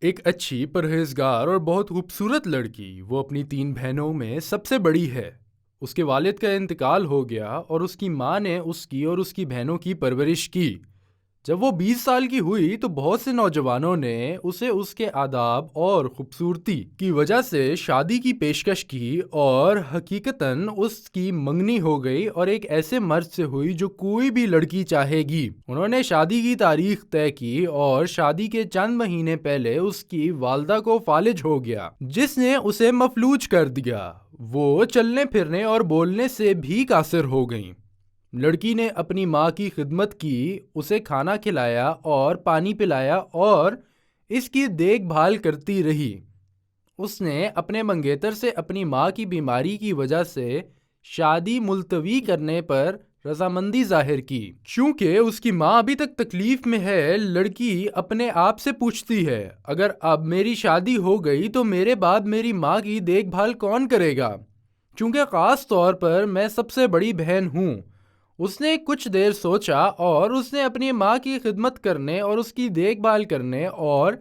ایک اچھی پرہیزگار اور بہت خوبصورت لڑکی، وہ اپنی 3 بہنوں میں سب سے بڑی ہے۔ اس کے والد کا انتقال ہو گیا اور اس کی ماں نے اس کی اور اس کی بہنوں کی پرورش کی۔ جب وہ 20 سال کی ہوئی تو بہت سے نوجوانوں نے اسے اس کے آداب اور خوبصورتی کی وجہ سے شادی کی پیشکش کی، اور حقیقتاً اس کی منگنی ہو گئی اور ایک ایسے مرد سے ہوئی جو کوئی بھی لڑکی چاہے گی۔ انہوں نے شادی کی تاریخ طے کی اور شادی کے چند مہینے پہلے اس کی والدہ کو فالج ہو گیا، جس نے اسے مفلوج کر دیا۔ وہ چلنے پھرنے اور بولنے سے بھی قاصر ہو گئیں۔ لڑکی نے اپنی ماں کی خدمت کی، اسے کھانا کھلایا اور پانی پلایا اور اس کی دیکھ بھال کرتی رہی۔ اس نے اپنے منگیتر سے اپنی ماں کی بیماری کی وجہ سے شادی ملتوی کرنے پر رضامندی ظاہر کی۔ چونکہ اس کی ماں ابھی تک تکلیف میں ہے، لڑکی اپنے آپ سے پوچھتی ہے، اگر اب میری شادی ہو گئی تو میرے بعد میری ماں کی دیکھ بھال کون کرے گا؟ چونکہ خاص طور پر میں سب سے بڑی بہن ہوں۔ اس نے کچھ دیر سوچا اور اس نے اپنی ماں کی خدمت کرنے اور اس کی دیکھ بھال کرنے اور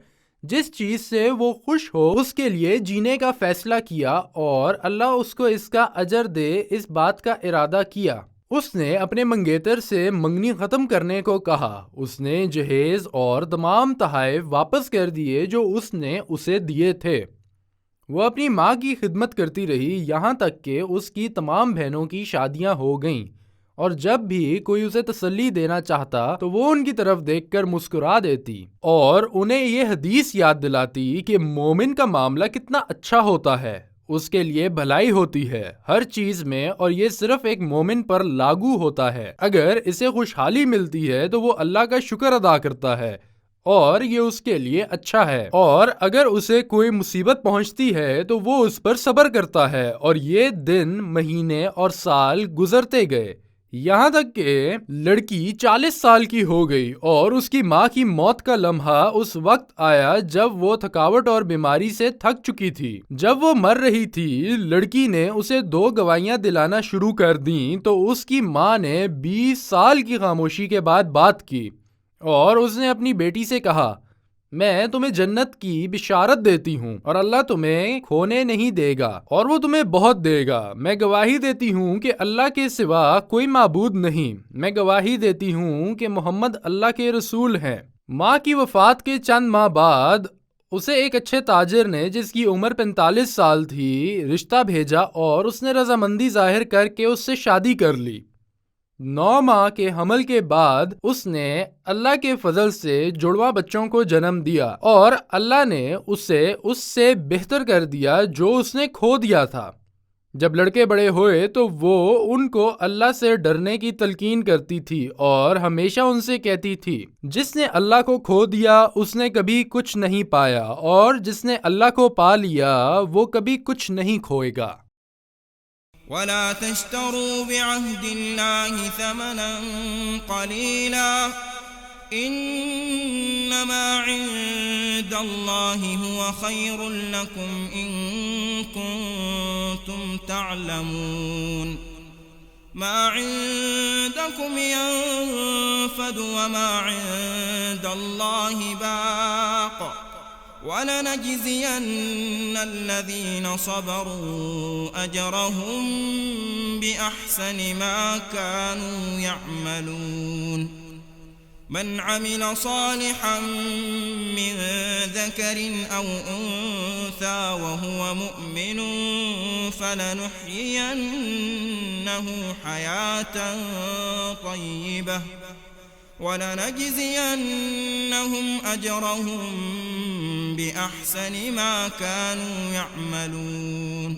جس چیز سے وہ خوش ہو اس کے لیے جینے کا فیصلہ کیا، اور اللہ اس کو اس کا اجر دے، اس بات کا ارادہ کیا۔ اس نے اپنے منگیتر سے منگنی ختم کرنے کو کہا۔ اس نے جہیز اور تمام تحائف واپس کر دیے جو اس نے اسے دیے تھے۔ وہ اپنی ماں کی خدمت کرتی رہی یہاں تک کہ اس کی تمام بہنوں کی شادیاں ہو گئیں، اور جب بھی کوئی اسے تسلی دینا چاہتا تو وہ ان کی طرف دیکھ کر مسکرا دیتی اور انہیں یہ حدیث یاد دلاتی کہ مومن کا معاملہ کتنا اچھا ہوتا ہے، اس کے لیے بھلائی ہوتی ہے ہر چیز میں، اور یہ صرف ایک مومن پر لاگو ہوتا ہے۔ اگر اسے خوشحالی ملتی ہے تو وہ اللہ کا شکر ادا کرتا ہے اور یہ اس کے لیے اچھا ہے، اور اگر اسے کوئی مصیبت پہنچتی ہے تو وہ اس پر صبر کرتا ہے، اور یہ دن، مہینے اور سال گزرتے گئے یہاں تک کہ لڑکی 40 سال کی ہو گئی، اور اس کی ماں کی موت کا لمحہ اس وقت آیا جب وہ تھکاوٹ اور بیماری سے تھک چکی تھی۔ جب وہ مر رہی تھی، لڑکی نے اسے 2 گواہیاں دلانا شروع کر دیں تو اس کی ماں نے 20 سال کی خاموشی کے بعد بات کی، اور اس نے اپنی بیٹی سے کہا، میں تمہیں جنت کی بشارت دیتی ہوں اور اللہ تمہیں کھونے نہیں دے گا اور وہ تمہیں بہت دے گا۔ میں گواہی دیتی ہوں کہ اللہ کے سوا کوئی معبود نہیں۔ میں گواہی دیتی ہوں کہ محمد اللہ کے رسول ہیں۔ ماں کی وفات کے چند ماہ بعد اسے ایک اچھے تاجر نے، جس کی عمر 45 سال تھی، رشتہ بھیجا اور اس نے رضامندی ظاہر کر کے اس سے شادی کر لی۔ 9 ماہ کے حمل کے بعد اس نے اللہ کے فضل سے جڑواں بچوں کو جنم دیا، اور اللہ نے اسے اس سے بہتر کر دیا جو اس نے کھو دیا تھا۔ جب لڑکے بڑے ہوئے تو وہ ان کو اللہ سے ڈرنے کی تلقین کرتی تھی اور ہمیشہ ان سے کہتی تھی، جس نے اللہ کو کھو دیا اس نے کبھی کچھ نہیں پایا، اور جس نے اللہ کو پا لیا وہ کبھی کچھ نہیں کھوئے گا۔ ولا تشتروا بعهد الله ثمنا قليلا إنما عند الله هو خير لكم إن كنتم تعلمون ما عندكم ينفد وما عند الله باق وَلَنَجْزِيَنَّ الَّذِينَ صَبَرُوا أَجْرَهُمْ بِأَحْسَنِ مَا كَانُوا يَعْمَلُونَ مَنْ عَمِلَ صَالِحًا مِّن ذَكَرٍ أَوْ أُنثَىٰ وَهُوَ مُؤْمِنٌ فَلَنُحْيِيَنَّهُ حَيَاةً طَيِّبَةً وَلَنَجْزِيَنَّهُمْ أَجْرَهُمْ بِأَحْسَنِ مَا كَانُوا يَعْمَلُونَ